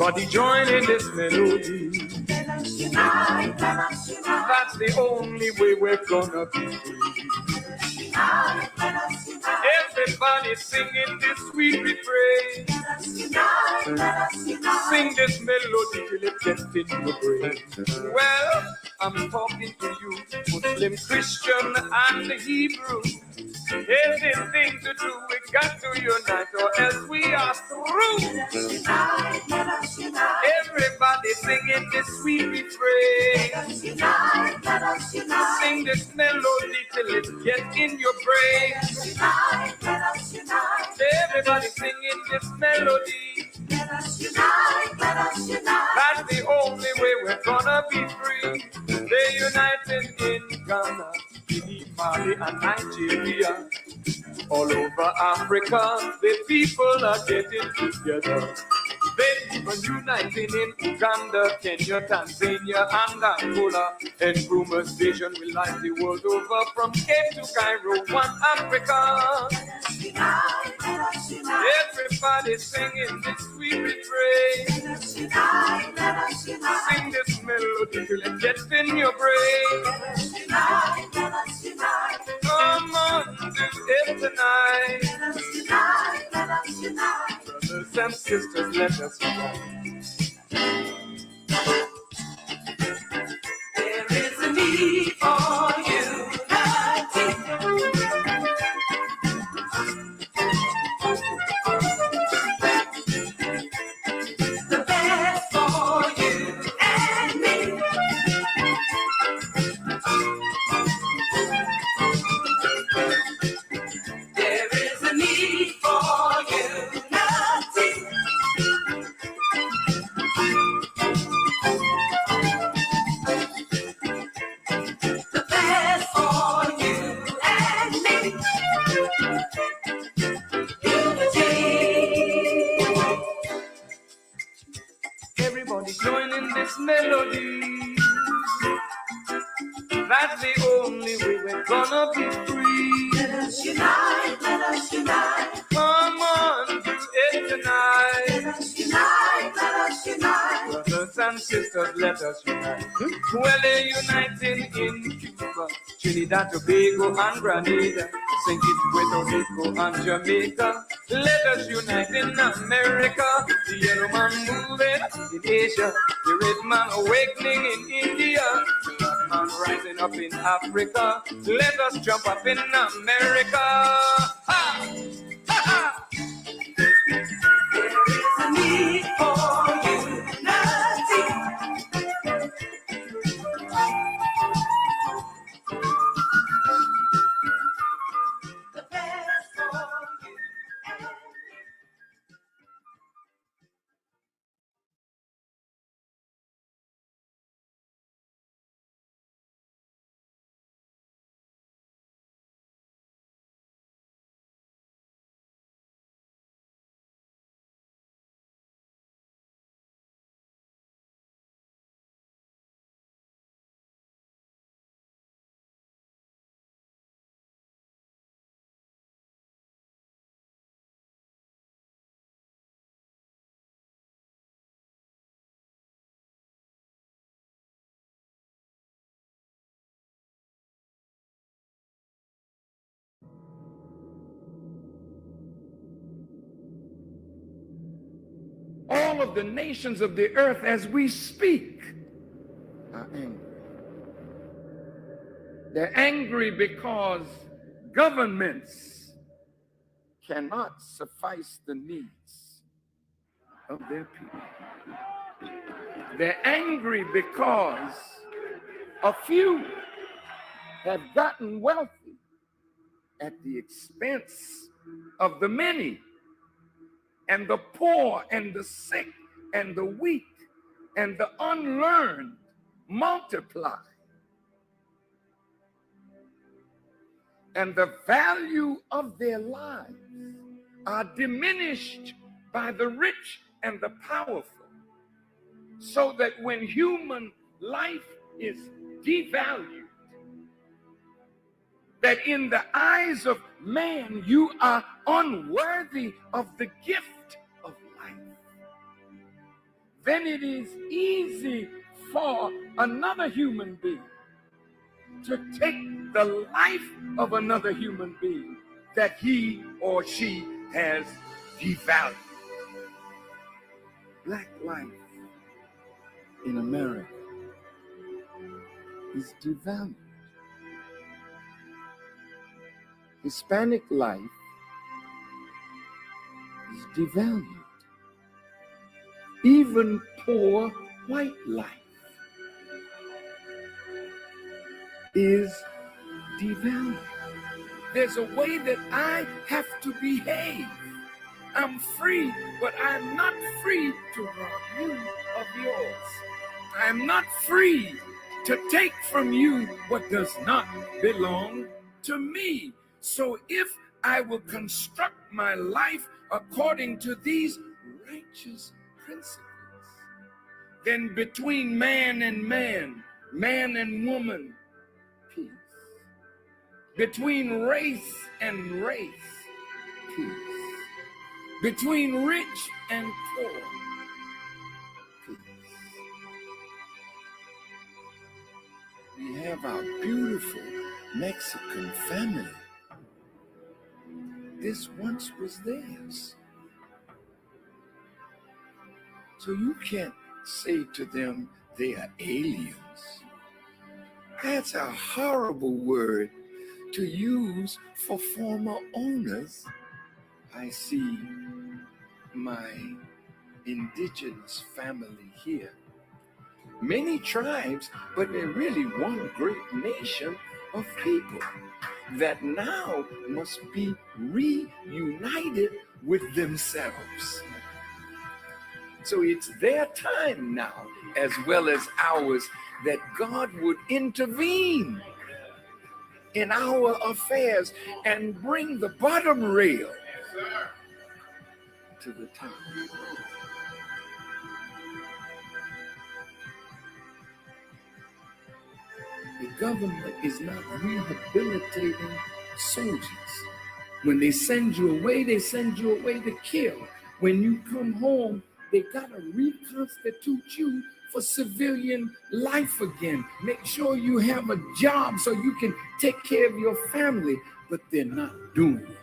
Everybody join in this melody. Let us unite, let us unite. That's the only way we're gonna be free. Unite, let us unite. Everybody singing this sweet refrain. Let us unite, let us unite. Sing this melody till it gets in your brain. Well, I'm talking to you, Muslim, Christian, and the Hebrew. Here's the thing to do, we got to unite or else we are through. Let us unite, let us unite. Everybody singing this sweet refrain. Let us unite, let us unite. Sing this melody till it gets in your brain. Unite, let us unite. Everybody singing this melody. Let us unite, let us unite. That's the only way we're gonna be free. They're united in Ghana, Guinea, Mali, and Nigeria. All over Africa, the people are getting together. They're even uniting in Uganda, Kenya, Tanzania, and Angola. And Rumors Vision will light the world over from Cape to Cairo, one Africa. Let us unite, let us unite. Everybody singing this sweet refrain. Let us unite, let us unite. Sing this melody till it gets in your brain. Let us unite, let us unite. Come on, do it tonight. Let us unite, let us unite. Brothers and sisters, let us unite. There is a need for unity. The best for you and me. There is a need for unity. The best for you and me. Unity. Everybody joining this melody. That's the only way we're gonna be free. Let us unite, let us unite. Come on, do it tonight. Let us unite, let us unite. Brothers and sisters, let us unite. Well, they're uniting in Cuba, Trinidad, Tobago, and Grenada, St. Kitts, Puerto Rico, and Jamaica. Let us unite in America. The yellow man moving in Asia, the red man awakening in India, the black man rising up in Africa. Let us jump up in America. Ha! Ha! Ha! There is a need for unity. The best for you and me. All of the nations of the earth as we speak are angry. They're angry because governments cannot suffice the needs of their people. They're angry because a few have gotten wealthy at the expense of the many. And the poor and the sick and the weak and the unlearned multiply. And the value of their lives are diminished by the rich and the powerful, so that when human life is devalued, that in the eyes of man you are unworthy of the gift of life. then it is easy for another human being to take the life of another human being that he or she has devalued. Black life in America is devalued. Hispanic life is devalued. Even poor white life is devalued. There's a way that I have to behave. I'm free, but I'm not free to rob you of yours. I'm not free to take from you what does not belong to me. So if I will construct my life according to these righteous principles, then between man and man, man and woman, peace. Between race and race, peace. Between rich and poor, peace. We have our beautiful Mexican family. This once was theirs. So you can't say to them they are aliens. That's a horrible word to use for former owners. I see my indigenous family here. Many tribes, but they're really one great nation of people that now must be reunited with themselves. So it's their time now, as well as ours, that God would intervene in our affairs and bring the bottom rail to the top. The government is not rehabilitating soldiers. When they send you away to kill. When you come home, they gotta reconstitute you for civilian life again. Make sure you have a job so you can take care of your family, but they're not doing it.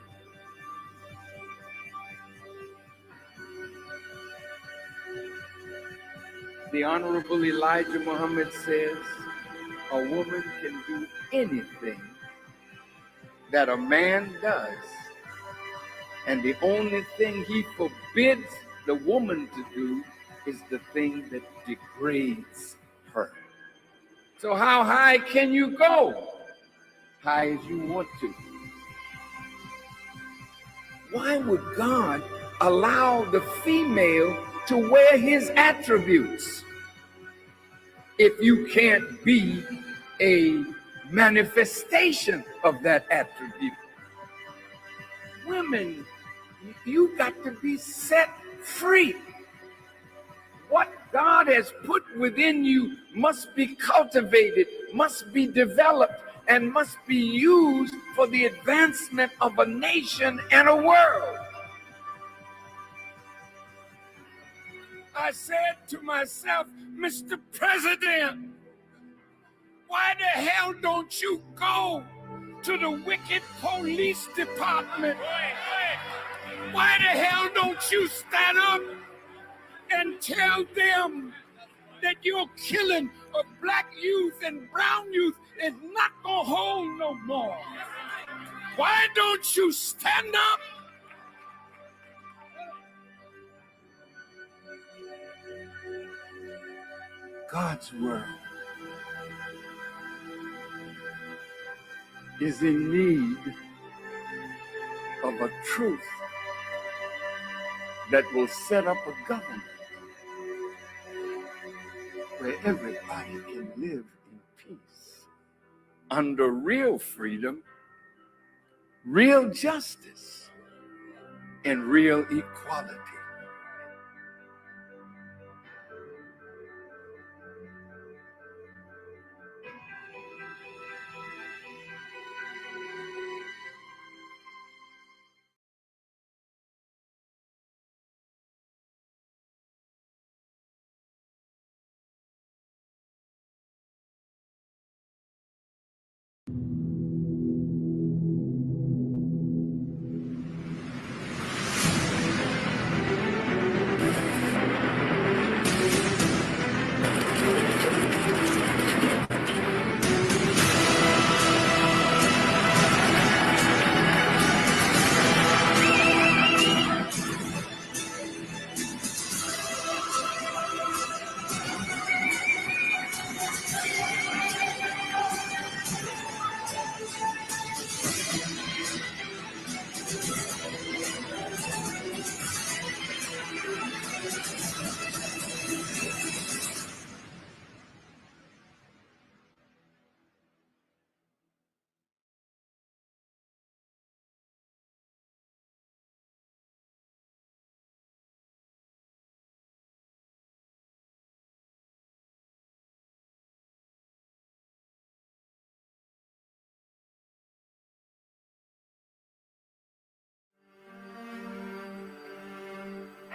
The Honorable Elijah Muhammad says, a woman can do anything that a man does, and the only thing he forbids the woman to do is the thing that degrades her. So how high can you go? High as you want to. Why would God allow the female to wear his attributes if you can't be a manifestation of that attribute? Women, you got to be set free. What God has put within you must be cultivated, must be developed, and must be used for the advancement of a nation and a world. I said to myself, Mr. President, why the hell don't you go to the wicked police department? Why the hell don't you stand up and tell them that your killing of black youth and brown youth is not gonna hold no more? Why don't you stand up? God's world is in need of a truth that will set up a government where everybody can live in peace under real freedom, real justice, and real equality.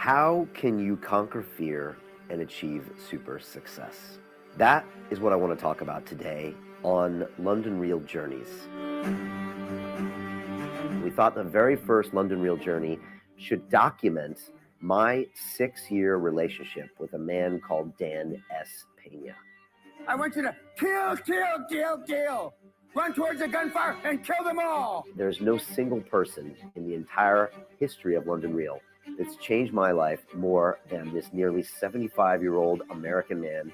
How can you conquer fear and achieve super success? That is what I want to talk about today on London Real Journeys. We thought the very first London Real Journey should document my 6-year relationship with a man called Dan S. Pena. I want you to kill, kill, kill, kill. Run towards the gunfire and kill them all. There's no single person in the entire history of London Real that's changed my life more than this nearly 75-year-old American man.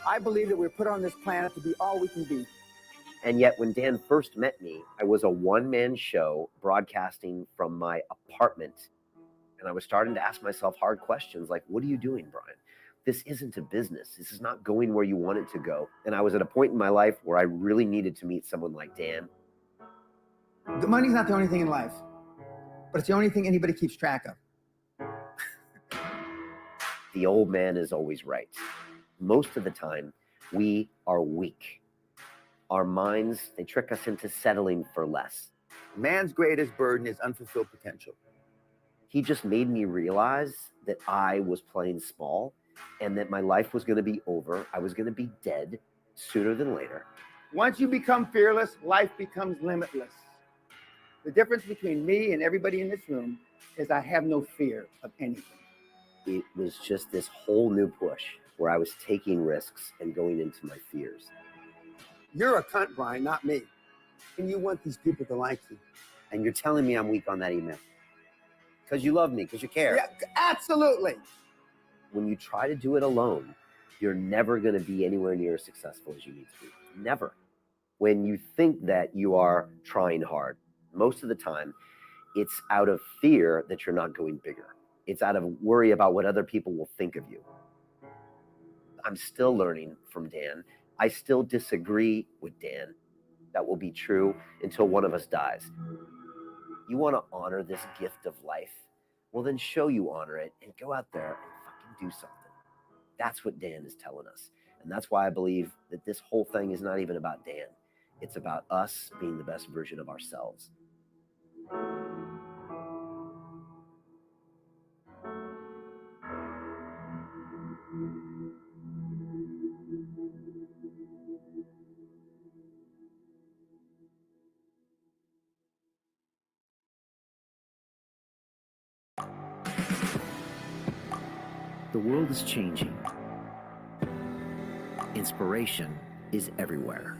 I believe that we're put on this planet to be all we can be. And yet when Dan first met me, I was a one-man show broadcasting from my apartment. And I was starting to ask myself hard questions like, what are you doing, Brian? This isn't a business. This is not going where you want it to go. And I was at a point in my life where I really needed to meet someone like Dan. The money's not the only thing in life, but it's the only thing anybody keeps track of. The old man is always right. Most of the time, we are weak. Our minds, they trick us into settling for less. Man's greatest burden is unfulfilled potential. He just made me realize that I was playing small and that my life was going to be over. I was going to be dead sooner than later. Once you become fearless, life becomes limitless. The difference between me and everybody in this room is I have no fear of anything. It was just this whole new push where I was taking risks and going into my fears. You're a cunt, Brian, not me. And you want these people to like you. And you're telling me I'm weak on that email. Because you love me, because you care. Yeah, absolutely. When you try to do it alone, you're never going to be anywhere near as successful as you need to be. Never. When you think that you are trying hard, most of the time, it's out of fear that you're not going bigger. It's out of worry about what other people will think of you. I'm still learning from Dan. I still disagree with Dan. That will be true until one of us dies. You want to honor this gift of life? Well, then show you honor it and go out there and fucking do something. That's what Dan is telling us. And that's why I believe that this whole thing is not even about Dan. It's about us being the best version of ourselves. The world is changing. Inspiration is everywhere.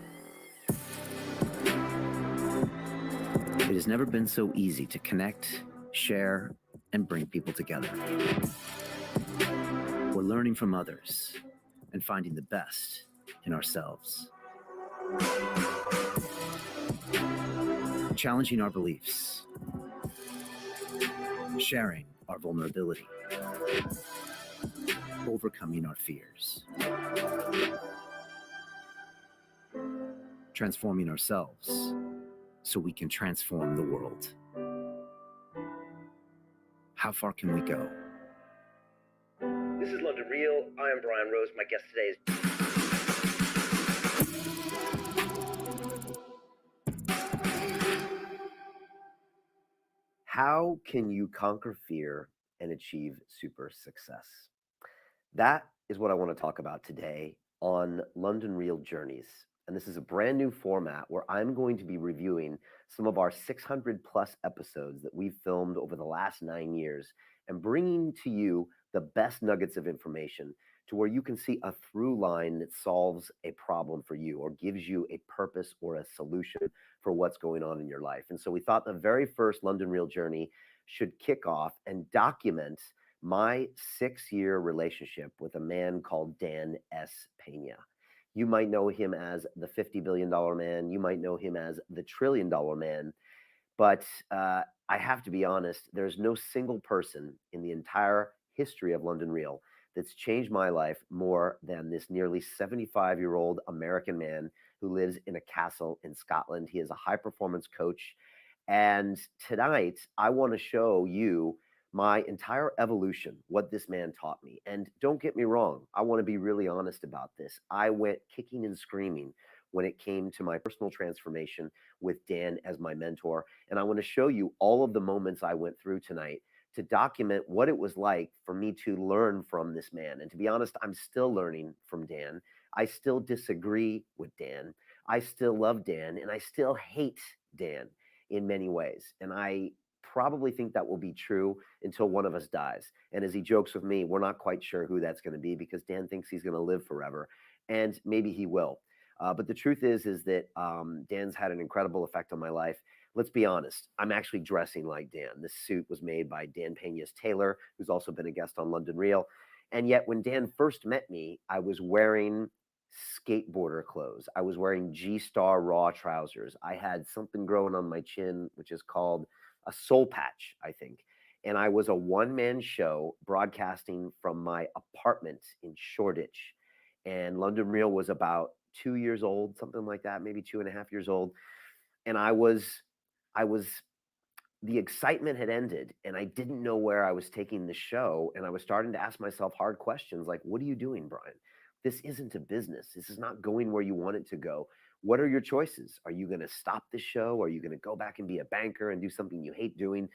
It has never been so easy to connect, share, and bring people together. We're learning from others and finding the best in ourselves. Challenging our beliefs. Sharing our vulnerability. Overcoming our fears. Transforming ourselves so we can transform the world. How far can we go? This is London Real. I am Brian Rose. My guest today is... How can you conquer fear and achieve super success? That is what I want to talk about today on London Real Journeys. And this is a brand new format where I'm going to be reviewing some of our 600 plus episodes that we've filmed over the last 9 years and bringing to you the best nuggets of information to where you can see a through line that solves a problem for you or gives you a purpose or a solution for what's going on in your life. And so we thought the very first London Real Journey should kick off and document my 6-year relationship with a man called Dan S. Pena. You might know him as the $50 billion man. You might know him as the $1 trillion man. But I have to be honest, there's no single person in the entire history of London Real that's changed my life more than this nearly 75-year-old American man who lives in a castle in Scotland. He is a high-performance coach. And tonight, I want to show you my entire evolution, what this man taught me. And don't get me wrong, I want to be really honest about this. I went kicking and screaming when it came to my personal transformation with Dan as my mentor. And I want to show you all of the moments I went through tonight to document what it was like for me to learn from this man. And to be honest, I'm still learning from Dan. I still disagree with Dan. I still love Dan, and I still hate Dan in many ways. And I probably think that will be true until one of us dies. And as he jokes with me, we're not quite sure who that's going to be because Dan thinks he's going to live forever, and maybe he will. But the truth is that Dan's had an incredible effect on my life. Let's be honest. I'm actually dressing like Dan. This suit was made by Dan Pena's tailor, who's also been a guest on London Real. And yet, when Dan first met me, I was wearing skateboarder clothes. I was wearing G-Star Raw trousers. I had something growing on my chin, which is called a soul patch, I think. And I was a one-man show broadcasting from my apartment in Shoreditch. And London Real was about 2 years old, something like that, maybe 2.5 years old. And the excitement had ended and I didn't know where I was taking the show. And I was starting to ask myself hard questions like, what are you doing, Brian? This isn't a business. This is not going where you want it to go. What are your choices? Are you going to stop the show? Are you going to go back and be a banker and do something you hate doing?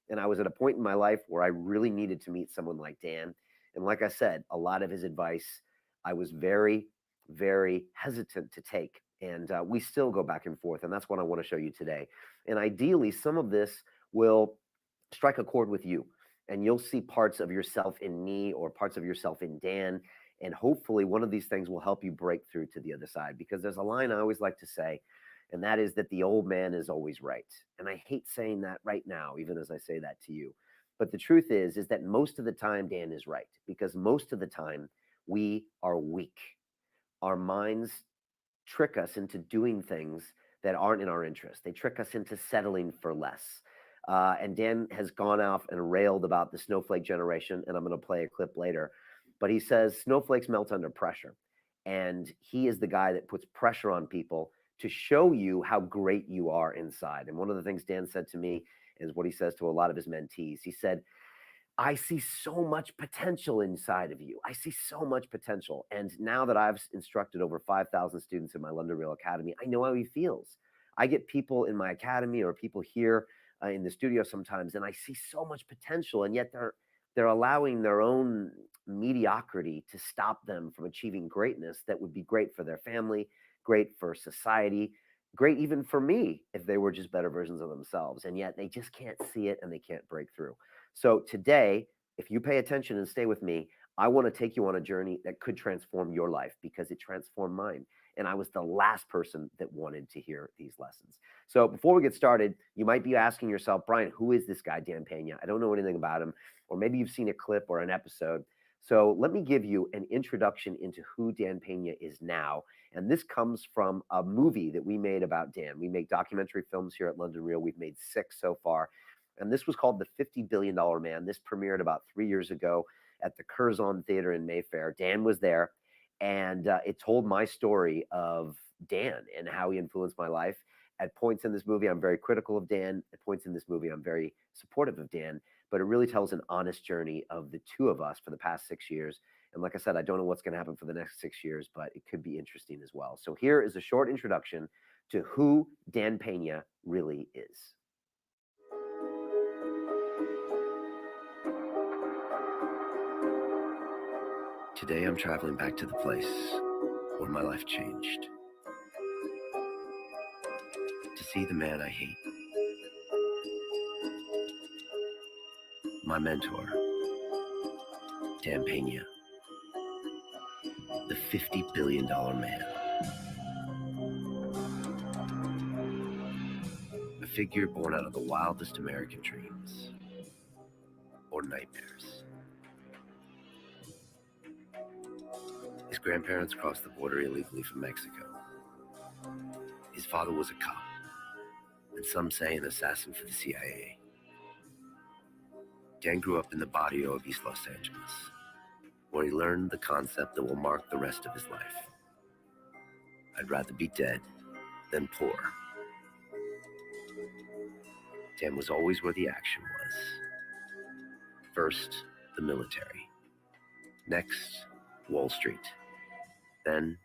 And I was at a point in my life where I really needed to meet someone like Dan. And like I said, a lot of his advice, I was very, very hesitant to take. And we still go back and forth. And that's what I want to show you today. And ideally, some of this will strike a chord with you. And you'll see parts of yourself in me or parts of yourself in Dan. And hopefully one of these things will help you break through to the other side. Because there's a line I always like to say, and that is that the old man is always right. And I hate saying that right now, even as I say that to you. But the truth is that most of the time Dan is right. Because most of the time we are weak. Our minds trick us into doing things that aren't in our interest. They trick us into settling for less. And Dan has gone off and railed about the snowflake generation, and I'm going to play a clip later. But he says snowflakes melt under pressure. And he is the guy that puts pressure on people to show you how great you are inside. And one of the things Dan said to me is what he says to a lot of his mentees. He said, I see so much potential inside of you. I see so much potential. And now that I've instructed over 5,000 students in my London Real Academy, I know how he feels. I get people in my academy or people here in the studio sometimes, and I see so much potential, and yet they're allowing their own mediocrity to stop them from achieving greatness that would be great for their family, great for society, great even for me if they were just better versions of themselves. And yet they just can't see it and they can't break through. So today, if you pay attention and stay with me, I want to take you on a journey that could transform your life because it transformed mine. And I was the last person that wanted to hear these lessons. So before we get started, you might be asking yourself, Brian, who is this guy, Dan Pena? I don't know anything about him. Or maybe you've seen a clip or an episode. So let me give you an introduction into who Dan Pena is now. And this comes from a movie that we made about Dan. We make documentary films here at London Real. We've made 6 so far. And this was called The $50 Billion Man. This premiered about 3 years ago at the Curzon Theater in Mayfair. Dan was there. And it told my story of Dan and how he influenced my life. At points in this movie, I'm very critical of Dan. At points in this movie, I'm very supportive of Dan. But it really tells an honest journey of the two of us for the past 6 years. And like I said, I don't know what's going to happen for the next 6 years, but it could be interesting as well. So here is a short introduction to who Dan Pena really is. Today, I'm traveling back to the place where my life changed. To see the man I hate. My mentor, Dan Pena, the $50 billion man. A figure born out of the wildest American dreams or nightmares. His grandparents crossed the border illegally from Mexico. His father was a cop, and some say an assassin for the CIA. Dan grew up in the barrio of East Los Angeles, where he learned the concept that will mark the rest of his life. I'd rather be dead than poor. Dan was always where the action was. First, the military. Next, Wall Street. Then,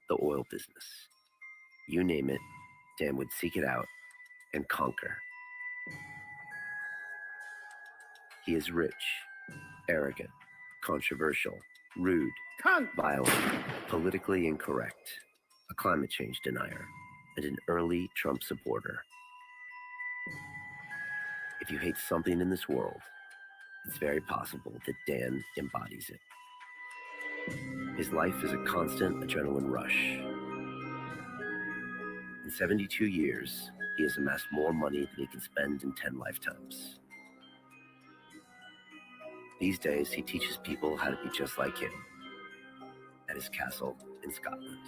the oil business. You name it, Dan would seek it out and conquer. He is rich, arrogant, controversial, rude, Cunt. violent, politically incorrect, a climate change denier, and an early Trump supporter. If you hate something in this world, it's very possible that Dan embodies it. His life is a constant adrenaline rush. In 72 years, he has amassed more money than he can spend in 10 lifetimes. These days, he teaches people how to be just like him at his castle in Scotland.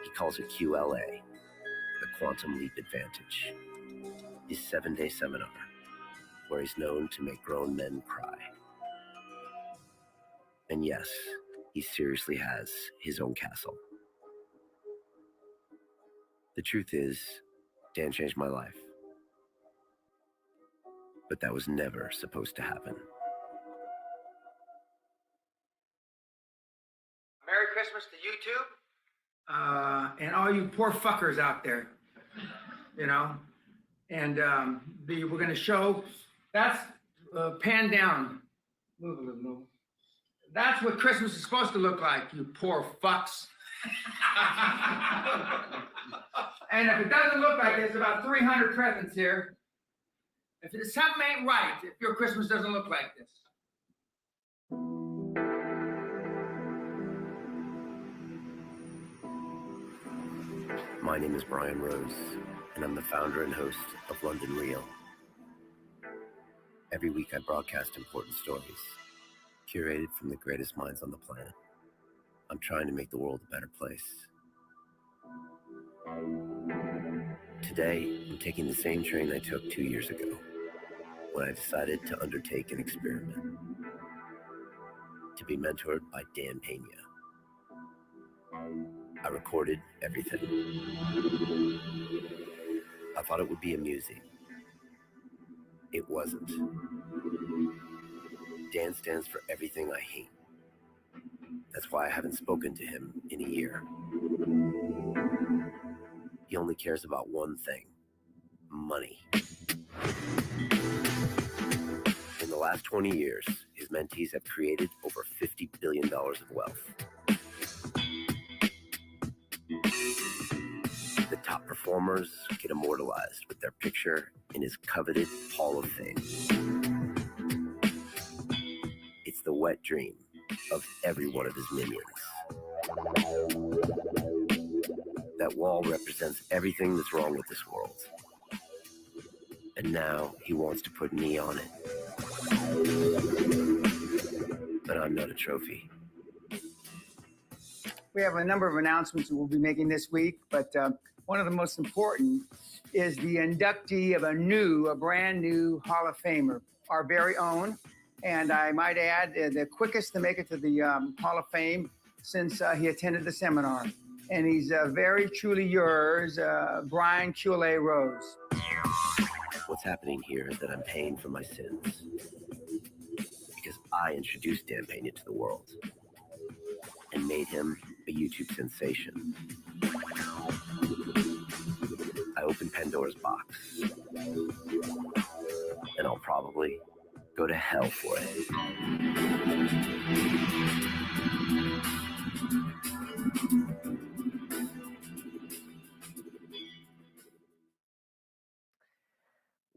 He calls it QLA, the Quantum Leap Advantage, his 7-day seminar, where he's known to make grown men cry. And yes, he seriously has his own castle. The truth is, Dan changed my life. But that was never supposed to happen. Merry Christmas to YouTube, and all you poor fuckers out there, you know. And we're going to show, that's pan down. Move a little, move. That's what Christmas is supposed to look like, you poor fucks. And if it doesn't look like there's about 300 presents here, if something ain't right, if your Christmas doesn't look like this. My name is Brian Rose, and I'm the founder and host of London Real. Every week I broadcast important stories, curated from the greatest minds on the planet. I'm trying to make the world a better place. Today, I'm taking the same train I took 2 years ago, when I decided to undertake an experiment. To be mentored by Dan Pena. I recorded everything. I thought it would be amusing. It wasn't. Dan stands for everything I hate. That's why I haven't spoken to him in a year. He only cares about one thing: money. In the last 20 years, his mentees have created over $50 billion of wealth. The top performers get immortalized with their picture in his coveted Hall of Fame. It's the wet dream of every one of his minions. That wall represents everything that's wrong with this world. And now he wants to put me on it. But I'm not a trophy. We have a number of announcements that we'll be making this week, but one of the most important is the inductee of a brand new Hall of Famer, our very own, and I might add, the quickest to make it to the Hall of Fame since he attended the seminar. And he's very truly yours, Brian QLA Rose. What's happening here is that I'm paying for my sins. Because I introduced Dan Pena to the world and made him a YouTube sensation. I opened Pandora's box, and I'll probably go to hell for it.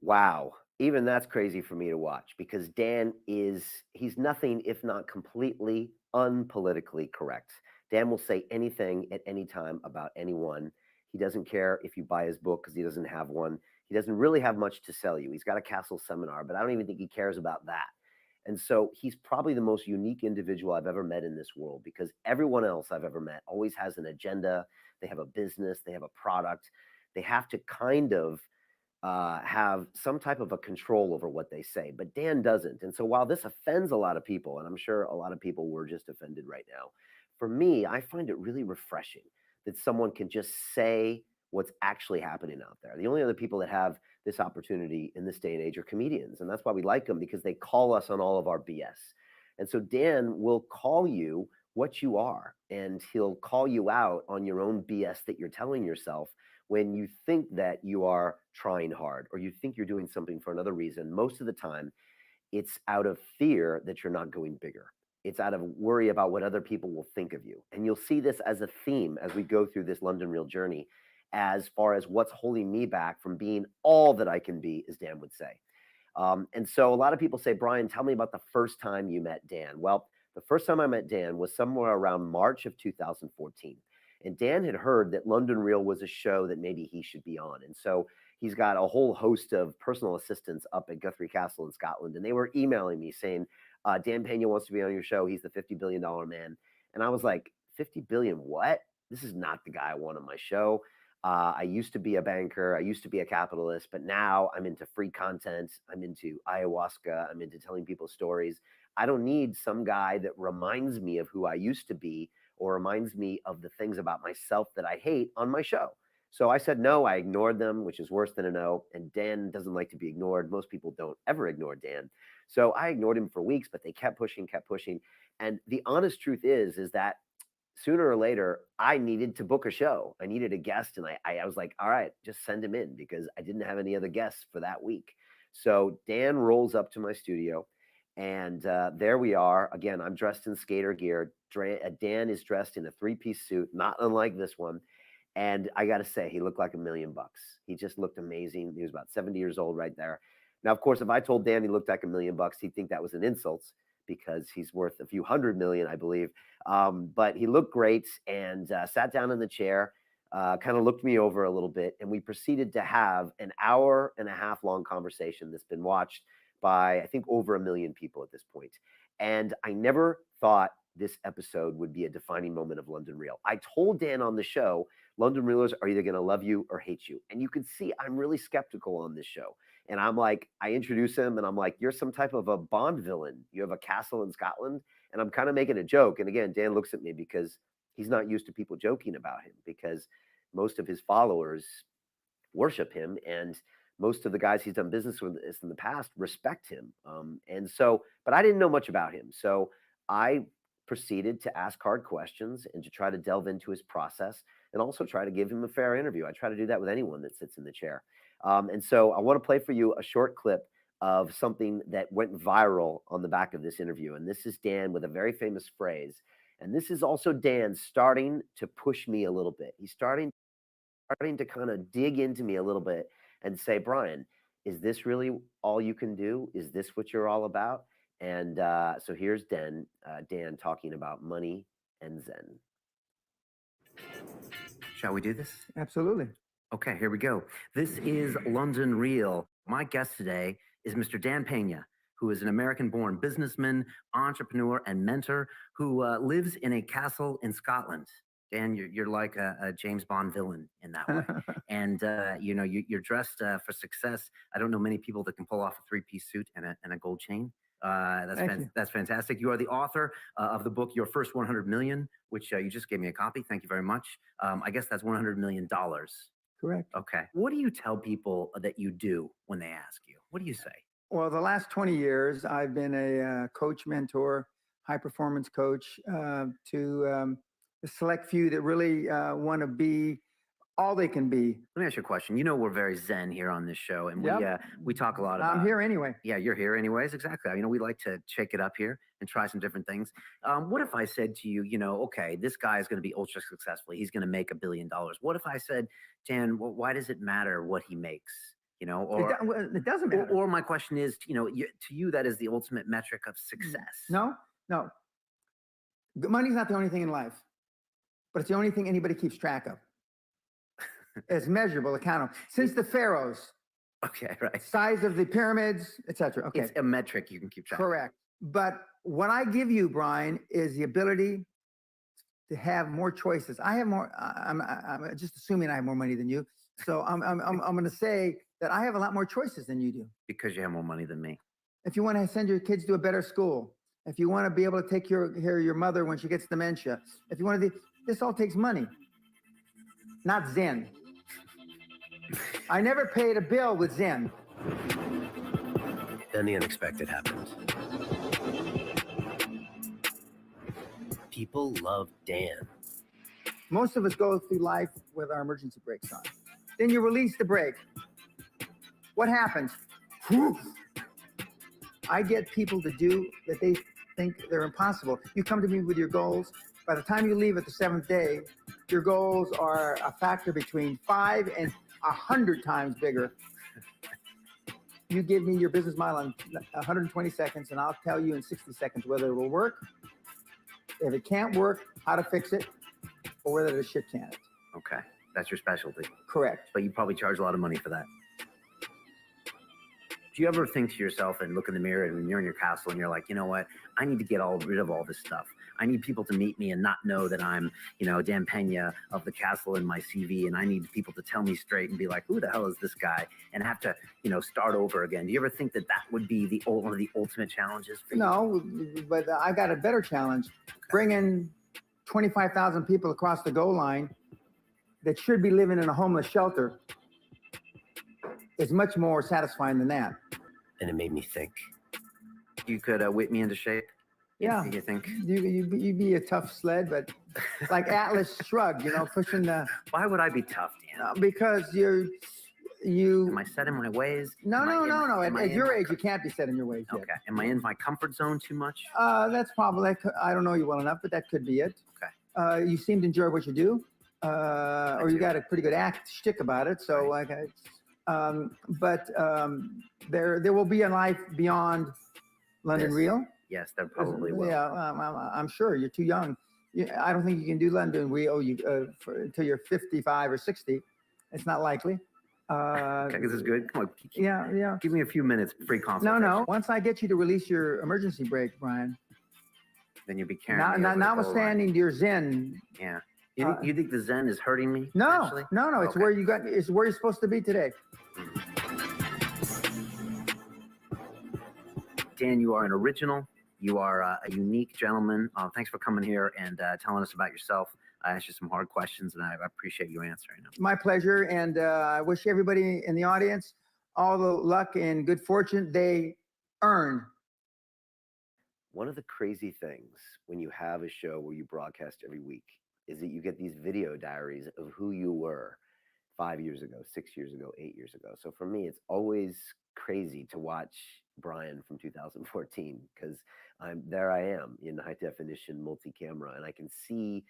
Wow. Even that's crazy for me to watch, because Dan he's nothing if not completely unpolitically correct. Dan will say anything at any time about anyone. He doesn't care if you buy his book because he doesn't have one. He doesn't really have much to sell you. He's got a castle seminar, but I don't even think he cares about that. And so he's probably the most unique individual I've ever met in this world, because everyone else I've ever met always has an agenda. They have a business. They have a product. They have to kind of have some type of a control over what they say, but Dan doesn't. And so while this offends a lot of people, and I'm sure a lot of people were just offended right now, for me, I find it really refreshing that someone can just say what's actually happening out there. The only other people that have this opportunity in this day and age are comedians, and that's why we like them, because they call us on all of our BS. And so Dan will call you what you are, and he'll call you out on your own BS that you're telling yourself when you think that you are trying hard or you think you're doing something for another reason, most of the time it's out of fear that you're not going bigger. It's out of worry about what other people will think of you. And you'll see this as a theme as we go through this London Real journey, as far as what's holding me back from being all that I can be, as Dan would say. And so a lot of people say, Brian, tell me about the first time you met Dan. Well, the first time I met Dan was somewhere around March of 2014. And Dan had heard that London Real was a show that maybe he should be on. And so he's got a whole host of personal assistants up at Guthrie Castle in Scotland. And they were emailing me saying, Dan Pena wants to be on your show. He's the $50 billion man. And I was like, 50 billion, what? This is not the guy I want on my show. I used to be a banker. I used to be a capitalist, but now I'm into free content. I'm into ayahuasca. I'm into telling people stories. I don't need some guy that reminds me of who I used to be or reminds me of the things about myself that I hate on my show. So I said no. I ignored them, which is worse than a no. And Dan doesn't like to be ignored. Most people don't ever ignore Dan. So I ignored him for weeks, but they kept pushing. And the honest truth is that sooner or later, I needed to book a show. I needed a guest. And I was like, all right, just send him in, because I didn't have any other guests for that week. So Dan rolls up to my studio, and there we are. Again, I'm dressed in skater gear. Dan is dressed in a 3-piece suit, not unlike this one. And I got to say, he looked like $1 million. He just looked amazing. He was about 70 years old right there. Now, of course, if I told Dan he looked like $1 million, he'd think that was an insult, because he's worth a few $100 million, I believe. But he looked great, and sat down in the chair, kind of looked me over a little bit, and we proceeded to have an 1.5-hour long conversation that's been watched by, I think, over 1 million people at this point. And I never thought this episode would be a defining moment of London Real. I told Dan on the show, London Reelers are either going to love you or hate you. And you can see I'm really skeptical on this show. And I'm like, I introduce him and I'm like, you're some type of a Bond villain. You have a castle in Scotland. And I'm kind of making a joke. And again, Dan looks at me because he's not used to people joking about him, because most of his followers worship him. And most of the guys he's done business with in the past respect him. And so, but I didn't know much about him. So I proceeded to ask hard questions and to try to delve into his process, and also try to give him a fair interview. I try to do that with anyone that sits in the chair. And so I want to play for you a short clip of something that went viral on the back of this interview. And this is Dan with a very famous phrase. And this is also Dan starting to push me a little bit. He's starting to kind of dig into me a little bit and say, Brian, is this really all you can do? Is this what you're all about? And so here's Dan talking about money and Zen. Shall we do this? Absolutely. Okay, here we go. This is London Real. My guest today is Mr. Dan Pena, who is an American-born businessman, entrepreneur, and mentor who lives in a castle in Scotland. Dan, you're like a James Bond villain in that way. And, you're dressed for success. I don't know many people that can pull off a 3-piece suit and a gold chain. That's fantastic. You are the author of the book, Your First 100 Million, which you just gave me a copy. Thank you very much. I guess that's $100 million. Correct. Okay. What do you tell people that you do when they ask you? What do you say? Well, the last 20 years, I've been a coach, mentor, high performance coach to the select few that really want to be all they can be. Let me ask you a question. You know, we're very Zen here on this show, and we talk a lot about. I'm here anyway. Yeah, you're here anyways. Exactly. We like to shake it up here and try some different things. What if I said to you, okay, this guy is going to be ultra successful. He's going to make $1 billion. What if I said, Dan, why does it matter what he makes? Or it doesn't matter. Or my question is, to you, that is the ultimate metric of success. No. Money's not the only thing in life, but it's the only thing anybody keeps track of. It's measurable, accountable. Since the pharaohs. Okay, right. Size of the pyramids, etc. Okay. It's a metric you can keep track of. Correct. But what I give you, Brian, is the ability to have more choices. I have more. I'm just assuming I have more money than you. So I'm going to say that I have a lot more choices than you do. Because you have more money than me. If you want to send your kids to a better school, if you want to be able to take care of your mother when she gets dementia, if you want to, this all takes money, not Zen. I never paid a bill with Zen. Then the unexpected happened. People love Dan. Most of us go through life with our emergency brakes on. Then you release the brake. What happens? Whew. I get people to do that they think they're impossible. You come to me with your goals. By the time you leave at the 7th day, your goals are a factor between 5 and 100 times bigger. You give me your business model in 120 seconds, and I'll tell you in 60 seconds whether it will work, if it can't work, how to fix it, or whether to ship can it. Okay, that's your specialty. Correct. But you probably charge a lot of money for that. Do you ever think to yourself and look in the mirror and when you're in your castle and you're like, you know what, I need to get rid of all this stuff. I need people to meet me and not know that I'm, Dan Pena of the castle in my CV. And I need people to tell me straight and be like, who the hell is this guy? And have to, start over again. Do you ever think that that would be one of the ultimate challenges for you? No, but I've got a better challenge. Bringing 25,000 people across the goal line that should be living in a homeless shelter is much more satisfying than that. And it made me think. You could whip me into shape? Yeah. You think? You'd be a tough sled, but like Atlas Shrugged, pushing the. Why would I be tough, Dan? Because you. Am I set in my ways? No. At your age, you can't be set in your ways yet. Okay. Am I in my comfort zone too much? That's probably. I don't know you well enough, but that could be it. Okay. You seem to enjoy what you do, or you got a pretty good shtick about it. So Right. There will be a life beyond London Yes. Real. Yes, there probably will. Yeah, I'm sure you're too young. I don't think you can do London Real until you're 55 or 60. It's not likely. Okay, this is good. Come on. Yeah. Give me a few minutes free consultation. No. Once I get you to release your emergency brake, Brian. Then you'll be carrying me over the goal line. Notwithstanding your Zen. Yeah. You think the Zen is hurting me? No. Actually? It's Okay. where it's where you're supposed to be today. Dan, you are an original. You are a unique gentleman. Thanks for coming here and telling us about yourself. I asked you some hard questions, and I appreciate you answering them. My pleasure, and I wish everybody in the audience all the luck and good fortune they earn. One of the crazy things when you have a show where you broadcast every week is that you get these video diaries of who you were 5 years ago, 6 years ago, 8 years ago. So for me, it's always crazy to watch Brian from 2014 because I am in high definition multi-camera, and I can see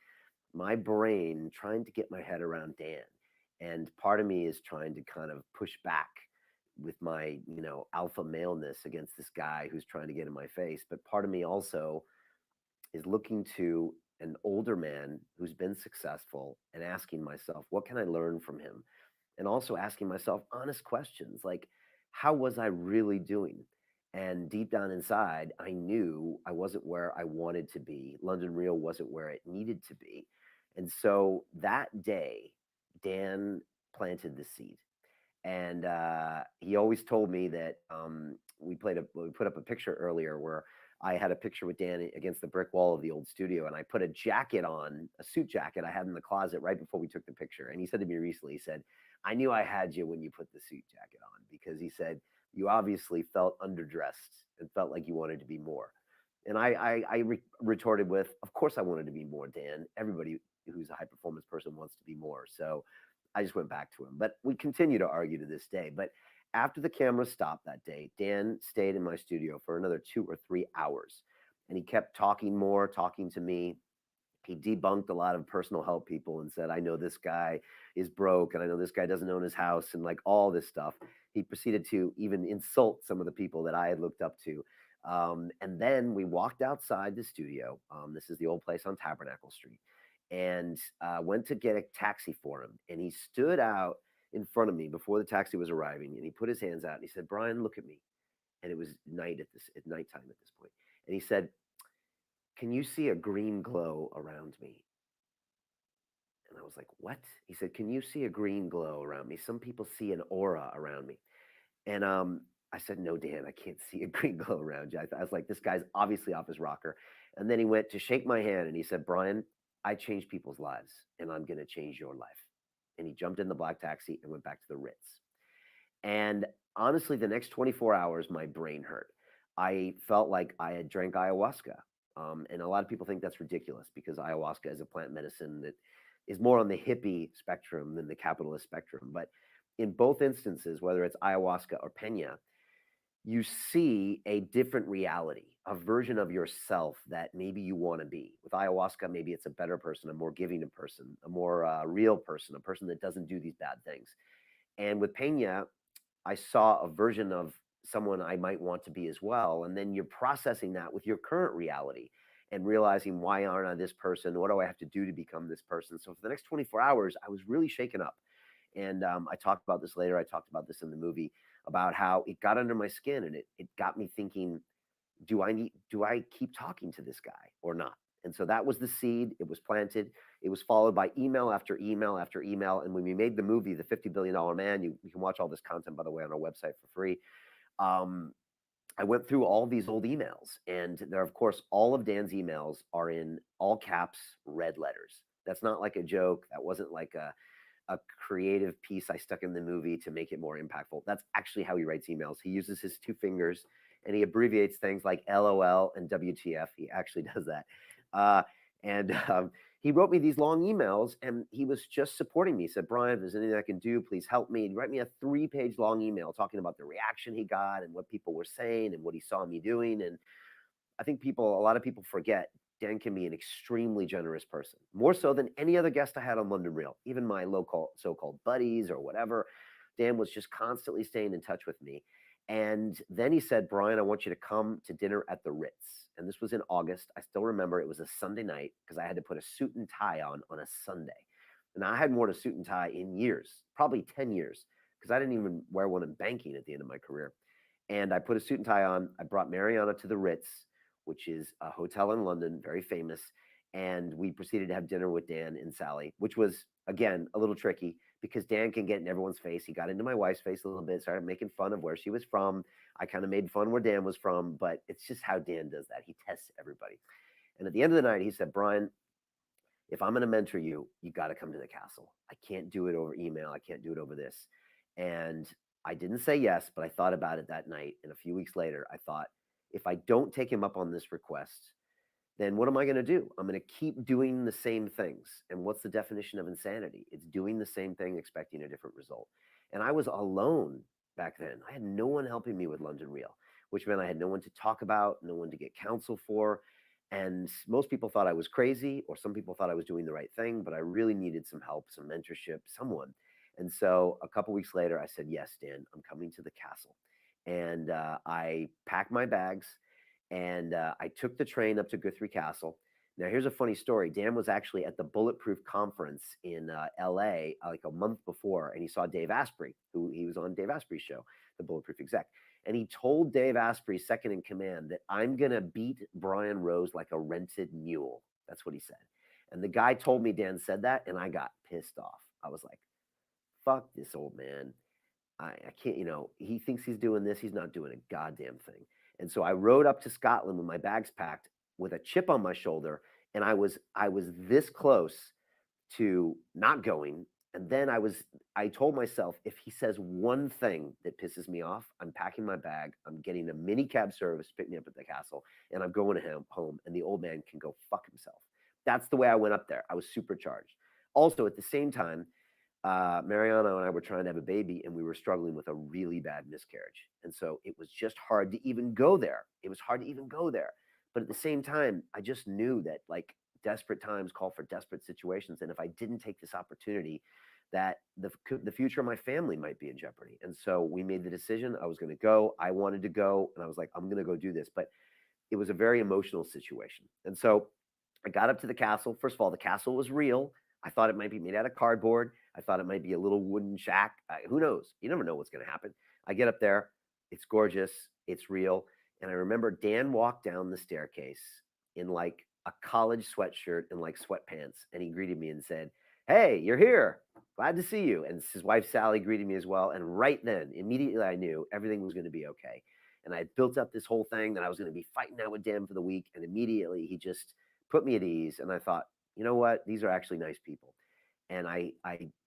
my brain trying to get my head around Dan. And part of me is trying to kind of push back with my, alpha maleness against this guy who's trying to get in my face. But part of me also is looking to an older man who's been successful and asking myself, what can I learn from him? And also asking myself honest questions like, how was I really doing? And deep down inside, I knew I wasn't where I wanted to be. London Real wasn't where it needed to be. And so that day, Dan planted the seed. And he always told me that we put up a picture earlier where I had a picture with Dan against the brick wall of the old studio, and I put a jacket on, a suit jacket I had in the closet right before we took the picture. And he said to me recently, he said, I knew I had you when you put the suit jacket on, because he said, you obviously felt underdressed and felt like you wanted to be more. And I retorted with, of course I wanted to be more, Dan. Everybody who's a high performance person wants to be more. So I just went back to him. But we continue to argue to this day. But after the camera stopped that day, Dan stayed in my studio for another 2 or 3 hours. And he kept talking to me. He debunked a lot of personal help people and said, I know this guy is broke, and I know this guy doesn't own his house, and like all this stuff. He proceeded to even insult some of the people that I had looked up to. And then we walked outside the studio. This is the old place on Tabernacle Street. And went to get a taxi for him. And he stood out in front of me before the taxi was arriving, and he put his hands out and he said, Brian, look at me. And it was nighttime at this point. And he said, can you see a green glow around me? And I was like, what? He said, can you see a green glow around me? Some people see an aura around me. And I said, no, Dan, I can't see a green glow around you. I was like, this guy's obviously off his rocker. And then he went to shake my hand and he said, Brian, I change people's lives, and I'm going to change your life. And he jumped in the black taxi and went back to the Ritz. And honestly, the next 24 hours, my brain hurt. I felt like I had drank ayahuasca. And a lot of people think that's ridiculous because ayahuasca is a plant medicine that is more on the hippie spectrum than the capitalist spectrum. But in both instances, whether it's ayahuasca or Pena, you see a different reality, a version of yourself that maybe you want to be. With ayahuasca, maybe it's a better person, a more giving person, a more real person, a person that doesn't do these bad things. And with Pena, I saw a version of someone I might want to be as well. And then you're processing that with your current reality and realizing, why aren't I this person? What do I have to do to become this person? So for the next 24 hours, I was really shaken up. And I talked about this later. I talked about this in the movie about how it got under my skin, and it got me thinking, do I keep talking to this guy or not? And so that was the seed. It was planted. It was followed by email after email after email. And when we made the movie, The $50 Billion Man, you can watch all this content, by the way, on our website for free. I went through all these old emails, and there, of course, all of Dan's emails are in all caps, red letters. That's not like a joke. That wasn't like a creative piece I stuck in the movie to make it more impactful. That's actually how he writes emails. He uses his two fingers, and he abbreviates things like LOL and WTF. He actually does that. He wrote me these long emails, and he was just supporting me. He said, Brian, if there's anything I can do, please help me. And he wrote me a 3-page long email talking about the reaction he got and what people were saying and what he saw me doing. And I think a lot of people forget Dan can be an extremely generous person, more so than any other guest I had on London Real, even my so-called buddies or whatever. Dan was just constantly staying in touch with me. And then he said, Brian, I want you to come to dinner at the Ritz. And this was in August. I still remember it was a Sunday night because I had to put a suit and tie on a Sunday. And I hadn't worn a suit and tie in years, probably 10 years, because I didn't even wear one in banking at the end of my career. And I put a suit and tie on. I brought Mariana to the Ritz, which is a hotel in London, very famous. And we proceeded to have dinner with Dan and Sally, which was, again, a little tricky because Dan can get in everyone's face. He got into my wife's face a little bit, started making fun of where she was from. I kind of made fun where Dan was from, but it's just how Dan does that. He tests everybody. And at the end of the night, he said, Brian, if I'm going to mentor you, you got to come to the castle. I can't do it over email. I can't do it over this. And I didn't say yes, but I thought about it that night. And a few weeks later, I thought, if I don't take him up on this request, then what am I going to do? I'm going to keep doing the same things. And what's the definition of insanity? It's doing the same thing, expecting a different result. And I was alone back then. I had no one helping me with London Real, which meant I had no one to talk about, no one to get counsel for. And most people thought I was crazy, or some people thought I was doing the right thing, but I really needed some help, some mentorship, someone. And so a couple weeks later, I said, yes, Dan, I'm coming to the castle. And I packed my bags, and I took the train up to Guthrie Castle. Now, here's a funny story. Dan was actually at the Bulletproof Conference in LA like a month before, and he saw Dave Asprey, who he was on Dave Asprey's show, the Bulletproof Exec. And he told Dave Asprey, second in command, that I'm going to beat Brian Rose like a rented mule. That's what he said. And the guy told me Dan said that, and I got pissed off. I was like, fuck this old man. I can't, he thinks he's doing this. He's not doing a goddamn thing. And so I rode up to Scotland with my bags packed with a chip on my shoulder. And I was this close to not going. And then I told myself, if he says one thing that pisses me off, I'm packing my bag. I'm getting a mini cab service to pick me up at the castle, and I'm going to him home, and the old man can go fuck himself. That's the way I went up there. I was supercharged. Also, at the same time, Mariana and I were trying to have a baby, and we were struggling with a really bad miscarriage. And so it was just hard to even go there. But at the same time, I just knew that like desperate times call for desperate situations. And if I didn't take this opportunity, that the future of my family might be in jeopardy. And so we made the decision. I was going to go. I wanted to go. And I was like, I'm going to go do this. But it was a very emotional situation. And so I got up to the castle. First of all, the castle was real. I thought it might be made out of cardboard. I thought it might be a little wooden shack. Who knows? You never know what's going to happen. I get up there. It's gorgeous. It's real. And I remember Dan walked down the staircase in like a college sweatshirt and like sweatpants. And he greeted me and said, hey, you're here. Glad to see you. And his wife, Sally, greeted me as well. And right then, immediately I knew everything was going to be okay. And I had built up this whole thing that I was going to be fighting out with Dan for the week. And immediately he just put me at ease. And I thought, you know what? These are actually nice people. And I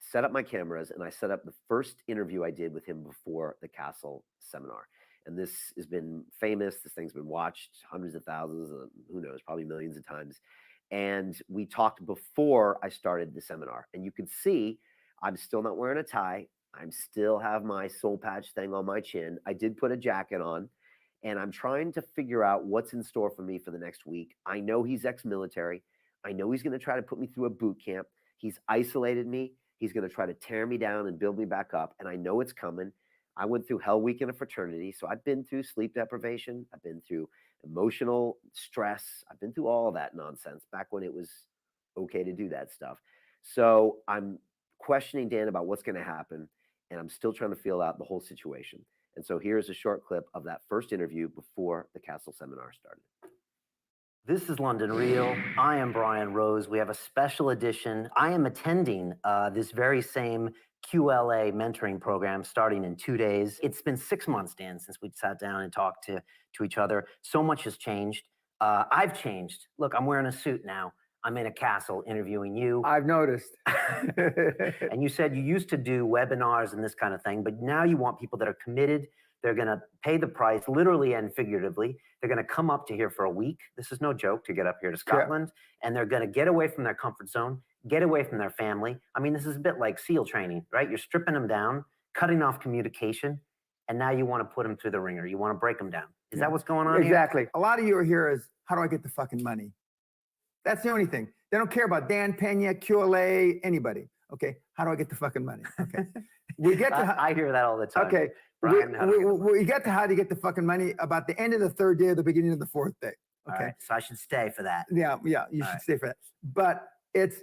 set up my cameras, and I set up the first interview I did with him before the Castle seminar. And this has been famous. This thing's been watched hundreds of thousands, who knows, probably millions of times. And we talked before I started the seminar. And you can see I'm still not wearing a tie. I'm still have my soul patch thing on my chin. I did put a jacket on, and I'm trying to figure out what's in store for me for the next week. I know he's ex-military. I know he's going to try to put me through a boot camp. He's isolated me. He's going to try to tear me down and build me back up. And I know it's coming. I went through hell week in a fraternity. So I've been through sleep deprivation. I've been through emotional stress. I've been through all that nonsense back when it was okay to do that stuff. So I'm questioning Dan about what's going to happen. And I'm still trying to feel out the whole situation. And so here's a short clip of that first interview before the Castle seminar started. This is London Real. I am Brian Rose. We have a special edition. I am attending this very same QLA mentoring program starting in 2 days. It's been 6 months, Dan, since we sat down and talked to each other. So much has changed. I've changed. Look, I'm wearing a suit now. I'm in a castle interviewing you. I've noticed. And you said you used to do webinars and this kind of thing, but now you want people that are committed. They're going to pay the price, literally and figuratively. They're going to come up to here for a week. This is no joke, to get up here to Scotland. And they're going to get away from their comfort zone, get away from their family. I mean, this is a bit like SEAL training, right? You're stripping them down, cutting off communication, and now you want to put them through the ringer. You want to break them down. Is that what's going on here? Exactly. A lot of you are here is, how do I get the fucking money? That's the only thing. They don't care about Dan Pena, QLA, anybody. Okay, how do I get the fucking money? Okay, we get to. I hear that all the time. Okay, Brian, we get to how to get the fucking money about the end of the third day or the beginning of the fourth day. Okay, all right, so I should stay for that. Yeah, you should stay for that. But it's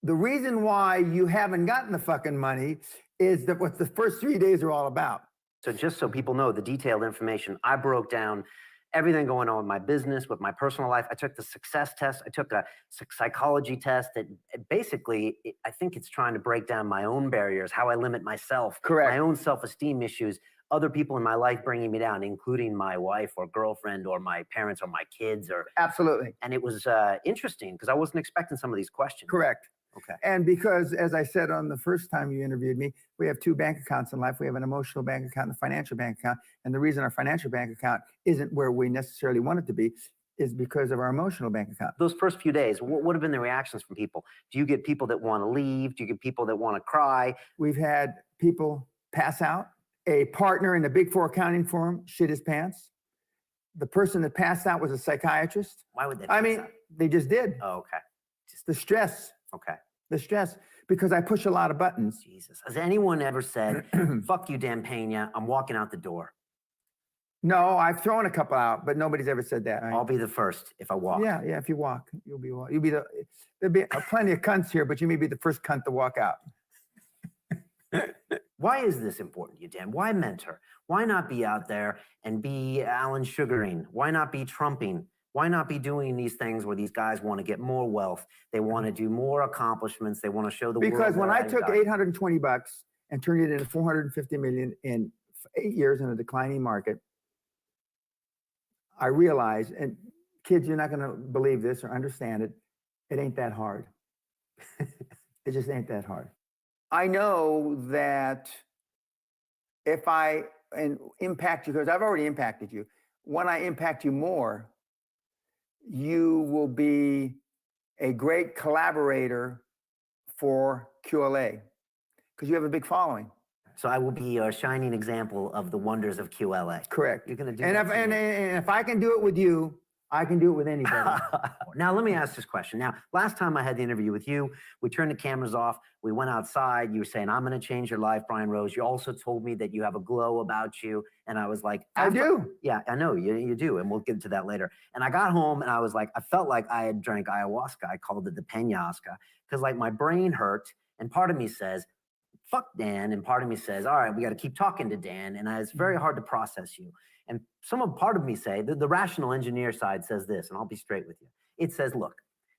the reason why you haven't gotten the fucking money is that what the first 3 days are all about. So just so people know the detailed information, I broke down everything going on with my business, with my personal life. I took the success test. I took a psychology test that basically, I think it's trying to break down my own barriers, how I limit myself, Correct. my own self-esteem issues, other people in my life bringing me down, including my wife or girlfriend or my parents or my kids. Absolutely. And it was interesting because I wasn't expecting some of these questions. Correct. Okay. And because, as I said on the first time you interviewed me, we have 2 bank accounts in life. We have an emotional bank account and a financial bank account. And the reason our financial bank account isn't where we necessarily want it to be is because of our emotional bank account. Those first few days, what have been the reactions from people? Do you get people that want to leave? Do you get people that want to cry? We've had people pass out. A partner in the Big 4 accounting firm shit his pants. The person that passed out was a psychiatrist. Why would they? I mean, they just did. Oh, okay. Just the stress. Okay. The stress, because I push a lot of buttons. Jesus. Has anyone ever said, fuck you, Dan Pena, I'm walking out the door? No, I've thrown a couple out, but nobody's ever said that. I'll be the first if I walk. Yeah, if you walk, you'll be there'll be plenty of cunts here, but you may be the first cunt to walk out. Why is this important to you, Dan? Why mentor? Why not be out there and be Alan Sugaring? Why not be Trumping? Why not be doing these things where these guys want to get more wealth? They want to do more accomplishments. They want to show the world. Because when I took $820 and turned it into 450 million in 8 years in a declining market, I realized, and kids, you're not going to believe this or understand it, it ain't that hard. It just ain't that hard. I know that if I impact you, because I've already impacted you, when I impact you more, you will be a great collaborator for QLA because you have a big following. So I will be a shining example of the wonders of QLA. Correct. You're going to do And that. and if I can do it with you, I can do it with anybody. Now, let me ask this question. Now, last time I had the interview with you, we turned the cameras off. We went outside. You were saying, I'm going to change your life, Brian Rose. You also told me that you have a glow about you. And I was like, I do. Yeah, I know you do. And we'll get to that later. And I got home and I was like, I felt like I had drank ayahuasca. I called it the Peñasca because like my brain hurt. And part of me says, fuck Dan. And part of me says, all right, we got to keep talking to Dan. And it's very hard to process you. And part of me say, the rational engineer side says this, and I'll be straight with you. It says, look,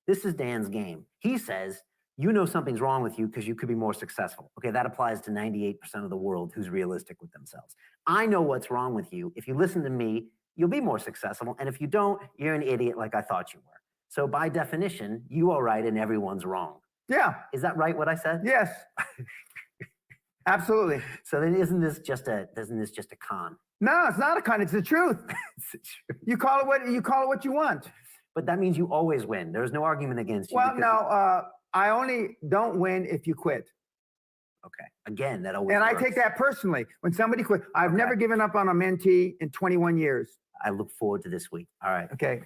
this is Dan's game. He says, you know something's wrong with you because you could be more successful. Okay, that applies to 98% of the world who's realistic with themselves. I know what's wrong with you. If you listen to me, you'll be more successful. And if you don't, you're an idiot like I thought you were. So by definition, you are right and everyone's wrong. Yeah. Is that right, what I said? Yes. Absolutely. So then isn't this just a con? No, it's not a con. It's the truth. It's the truth. You call it what you want. But that means you always win. There's no argument against you. Well, because- no, I only don't win if you quit. Okay. Again, that always And I works. take that personally. When somebody quit, I've Okay. never given up on a mentee in 21 years. I look forward to this week. All right. Okay.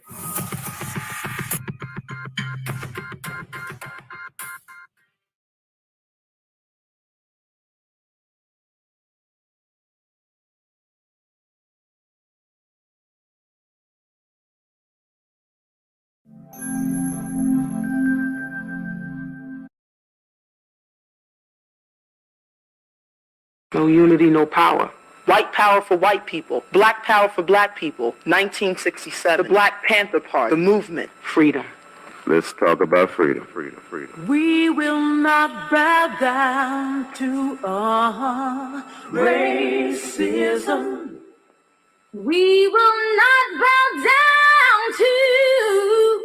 No unity, no power. White power for white people. Black power for black people. 1967. The Black Panther Party. The movement. Freedom. Let's talk about freedom, freedom, freedom. We will not bow down to racism. We will not bow down to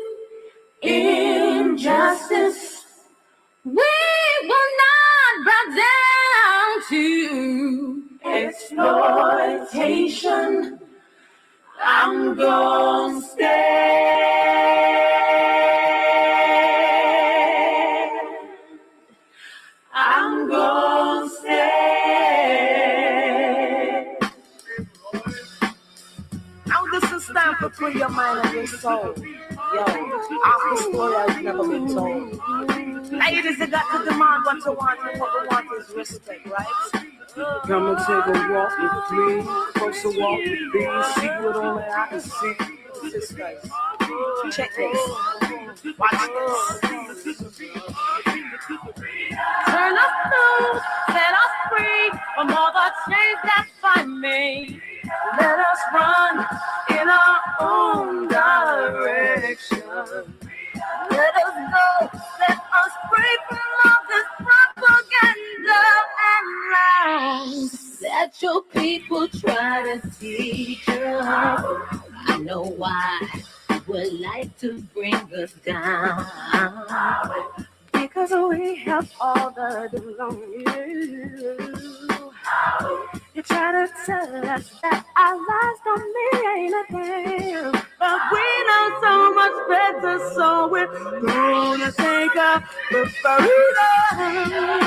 injustice. We will not bow down to exploitation. I'm gonna stand. I'm gonna stand. Now this is time for free your mind and your soul. Yo, our story has never been told. Ladies, you got to demand what you want, and what we want is respect, right? Come and take a walk with me, closer walk with me, see what only I can see. This guys. Check this. Watch this. Turn us loose, set us free from all the chains that bind me. Let us run in our own direction. Let us go, set us free from all this propaganda and lies that your people try to teach us. I know why you would like to bring us down. Because we have all the belonging. You try to tell us that our lives don't mean anything, but we know so much better, so we're gonna take up the freedom.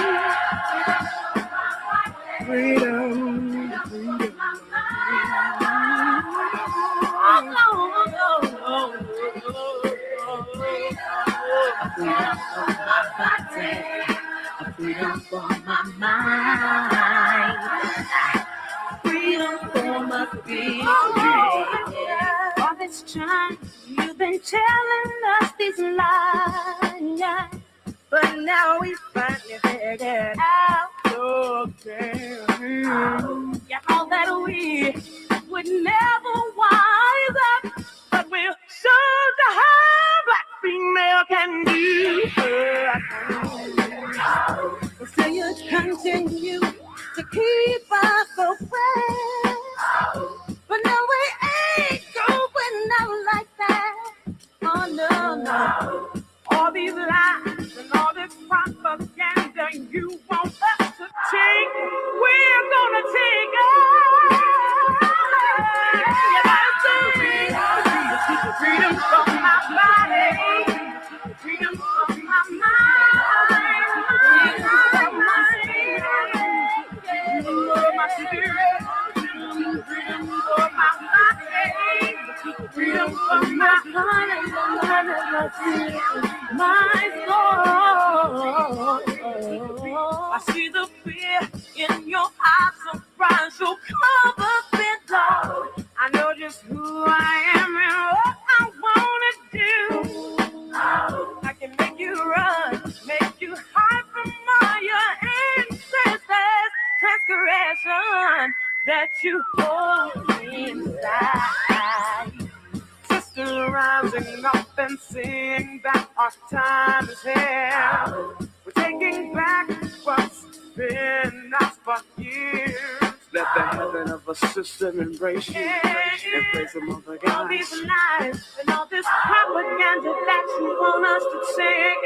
Freedom for my mind, freedom for my feelings. All this time you've been telling us these lies, but now we finally figured out okay. Yeah, all that we would never wise up, but we'll show the how black female can do. So you continue to keep us oppressed, but no, we ain't going out like that. Oh no, no. All these lies and all this propaganda you want us to take, we're gonna take it. Freedom from my body, freedom from my mind, freedom from my spirit, freedom from my body, freedom from my heart and my soul. I see the fear in your eyes, surprise your cover bent low. I know just who I am and what I wanna do. I can make you run, make you hide from all your ancestors' transgression that you hold inside. Sister rising up and sing that our time is here. We're taking back what's been ours for years. Let the heaven of a sister embrace you, embrace the mother All God. these lies and all this propaganda that you want us to take,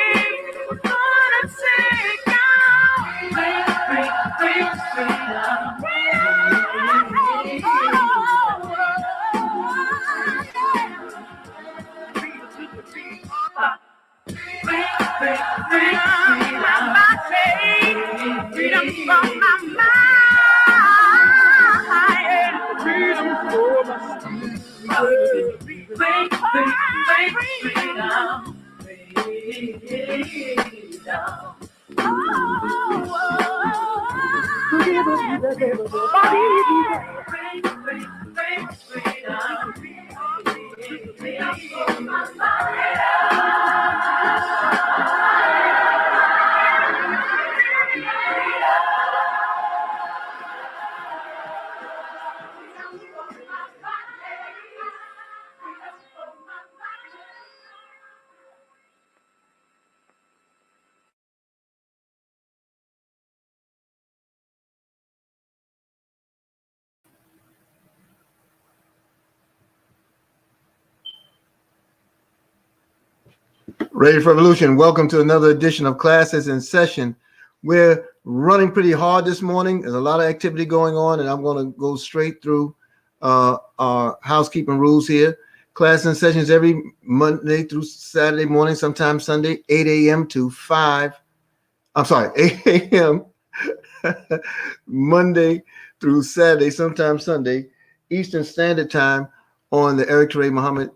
we're gonna take out. Ready for Revolution. Welcome to another edition of Classes in Session. We're running pretty hard this morning. There's a lot of activity going on, and I'm going to go straight through our housekeeping rules here. Class in Sessions every Monday through Saturday morning, sometimes Sunday, 8 a.m. to 5. I'm sorry, 8 a.m. Monday through Saturday, sometimes Sunday, Eastern Standard Time on the Eric Teray Muhammad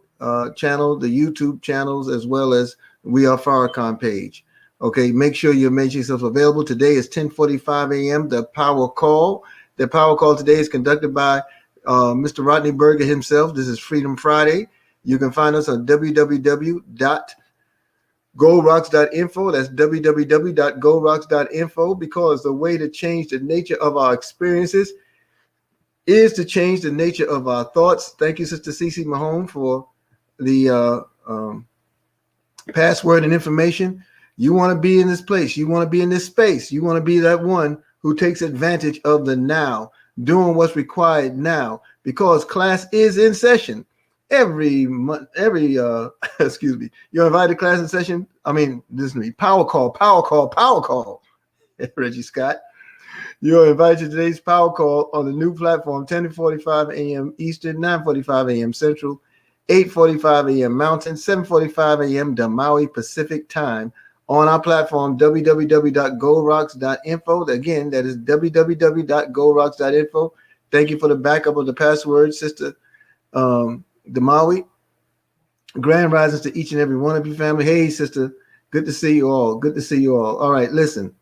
channel, the YouTube channels, as well as We Are Farrakhan page. Okay, make sure you make yourself available. Today is 10:45 a.m. The Power Call. The Power Call today is conducted by Mr. Rodney Berger himself. This is Freedom Friday. You can find us on www.goldrocks.info. That's www.goldrocks.info, because the way to change the nature of our experiences is to change the nature of our thoughts. Thank you, Sister Cece Mahone, for the password and information. You want to be in this place. You want to be in this space. You want to be that one who takes advantage of the now, doing what's required now, because class is in session every month. Excuse me. You're invited to class in session. I mean, listen to me. Power call. Reggie Scott. You're invited to today's Power Call on the new platform, 10:45 a.m. Eastern, 9:45 a.m. Central, 8:45 a.m. Mountain, 7:45 a.m. Maui Pacific Time on our platform, www.goldrocks.info. Again, that is www.goldrocks.info. Thank you for the backup of the password, Sister Damawi. Grand risings to each and every one of you, family. Hey, sister, good to see you all. Good to see you all. All right, listen.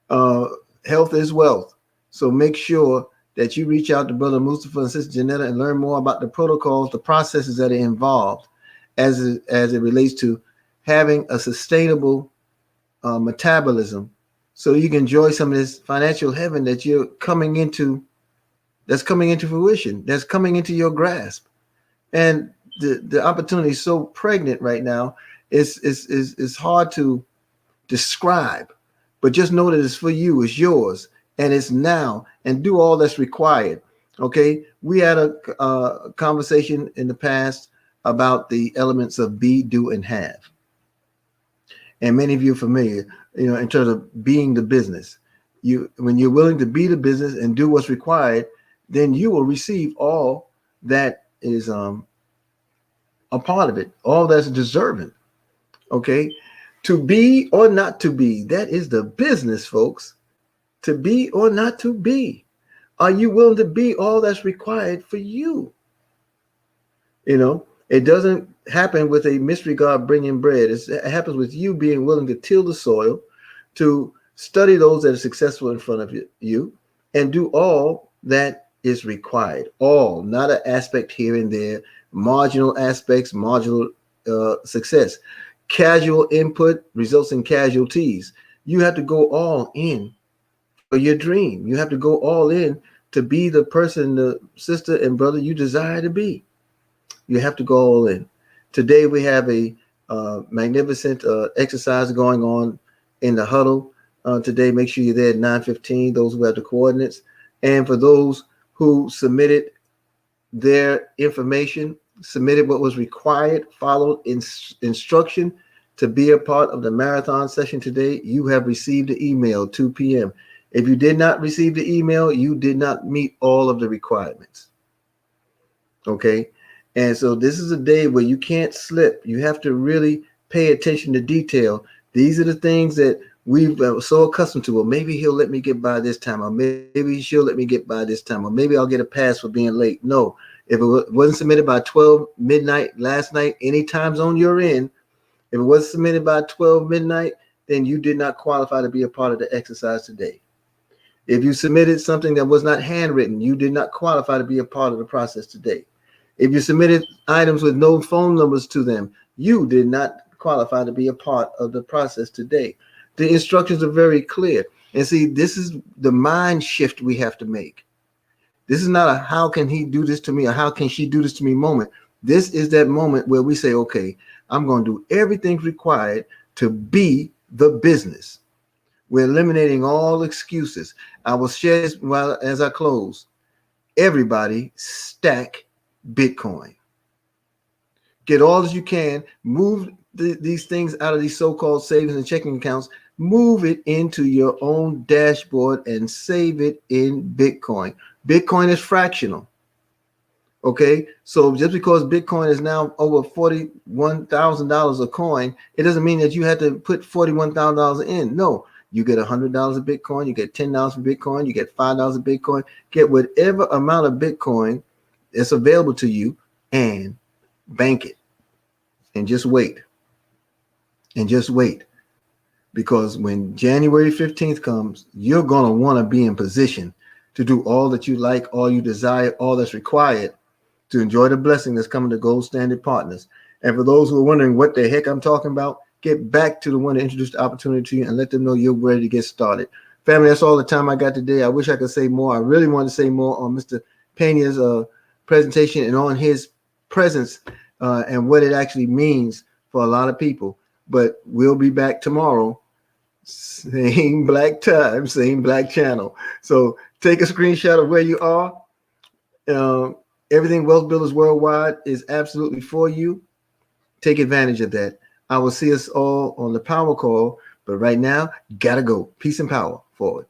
Health is wealth. So make sure that you reach out to Brother Mustafa and Sister Janetta and learn more about the protocols, the processes that are involved as it relates to having a sustainable metabolism, so you can enjoy some of this financial heaven that you're coming into, that's coming into fruition, that's coming into your grasp. And the opportunity is so pregnant right now, it's hard to describe. But just know that it's for you, it's yours, and it's now, and do all that's required. Okay, we had a conversation in the past about the elements of be, do, and have. And many of you are familiar, in terms of being the business. When you're willing to be the business and do what's required, then you will receive all that is a part of it, all that's deserving. Okay. To be or not to be, that is the business, folks. To be or not to be. Are you willing to be all that's required for you? It doesn't happen with a mystery God bringing bread. It happens with you being willing to till the soil, to study those that are successful in front of you, and do all that is required. All, not an aspect here and there, marginal aspects, marginal success. Casual input results in casualties. You have to go all in for your dream. You have to go all in to be the person, the sister and brother you desire to be. You have to go all in. Today we have a magnificent exercise going on in the huddle. Today, make sure you're there at 9:15, those who have the coordinates. And for those who submitted their information, submitted what was required, followed instruction to be a part of the marathon session today, you have received the email 2 p.m. If you did not receive the email, you did not meet all of the requirements. Okay. And so this is a day where you can't slip. You have to really pay attention to detail. These are the things that we've been so accustomed to. Well, maybe he'll let me get by this time, or maybe she'll let me get by this time, or maybe I'll get a pass for being late. No, If it wasn't submitted by 12 midnight last night, any time zone you're in, if it was submitted by 12 midnight, then you did not qualify to be a part of the exercise today. If you submitted something that was not handwritten, you did not qualify to be a part of the process today. If you submitted items with no phone numbers to them, you did not qualify to be a part of the process today. The instructions are very clear. And see, this is the mind shift we have to make. This is not a how can he do this to me or how can she do this to me moment. This is that moment where we say, okay, I'm going to do everything required to be the business. We're eliminating all excuses. I will share this while as I close. Everybody stack Bitcoin. Get all that you can. Move these things out of these so-called savings and checking accounts. Move it into your own dashboard and save it in Bitcoin. Bitcoin is fractional. Okay, so just because Bitcoin is now over $41,000 a coin, it doesn't mean that you have to put $41,000 in. No, you get $100 of Bitcoin, you get $10 of Bitcoin, you get $5 of Bitcoin. Get whatever amount of Bitcoin that's available to you and bank it, and just wait. And just wait, because when January 15th comes, you're gonna want to be in position to do all that you like, all you desire, all that's required to enjoy the blessing that's coming to Gold Standard Partners. And for those who are wondering what the heck I'm talking about, get back to the one that introduced the opportunity to you and let them know you're ready to get started. Family, that's all the time I got today. I wish I could say more. I really want to say more on Mr. Pena's presentation and on his presence and what it actually means for a lot of people. But we'll be back tomorrow. Same black time, same black channel. So take a screenshot of where you are. Everything Wealth Builders Worldwide is absolutely for you. Take advantage of that. I will see us all on the power call. But right now, gotta go. Peace and power forward.